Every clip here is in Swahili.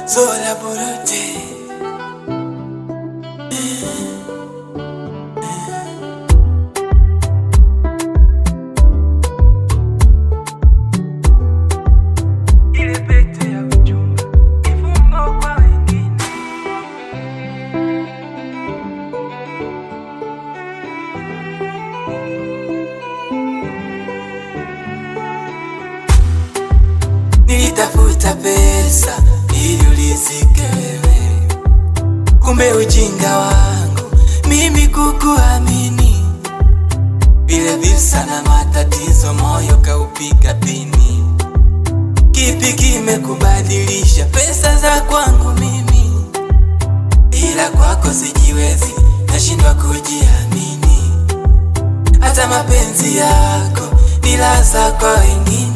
Zola Burundi. Ile pete ya uchumba ifumbo kwa wengine. Nilitafuta pesa ili ulizike wewe, kumbe ujinga wangu mimi kukuamini. Vile visa na matatizo moyo kaupiga pini. Kipi kimekubadilisha pesa za kwangu mimi? Ila kwako sijiwezi, nashindwa kujiamini. Hata mapenzi yako ni laza kwa wengine.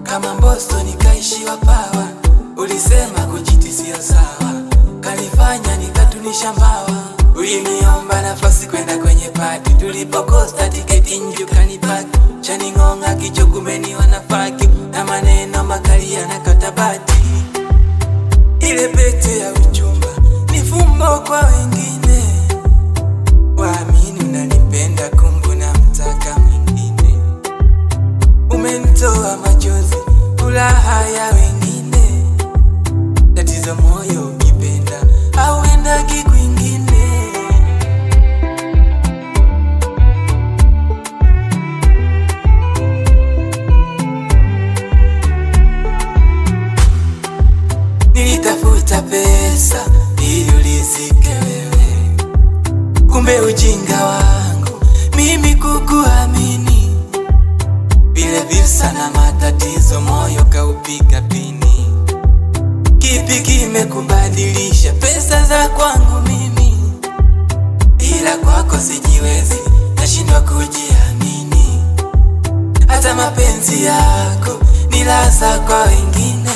Kama Mbosso nikaishiwa pawa, ulisema kujiti sio sawa, kanifanya nikatunisha mbawa. Uliniomba nafasi kwenda kwenye party, tulipokosta tiketi nje ukanipaki. Chaningonga kicho kumeni wanafaki, na maneno makali yanakata bati. Ile pete ya uchumba ni fumbo kwa wengine. Waamini unanipenda kumbe unamtaka mwingine. Umenitoa machozi, furaha ya wengine. Tatizo moyo ukipenda hauendagi kwingine. Nilitafuta pesa ili ulizike wewe, kumbe ujinga wangu mimi kukuamini. Vile visa na matatizo moyo kaupiga pini. Kipi kimekubadilisha pesa za kwangu mimi? Ila kwako sijiwezi, nashindwa kujiamini. Hata mapenzi yako ni laza kwa wengine.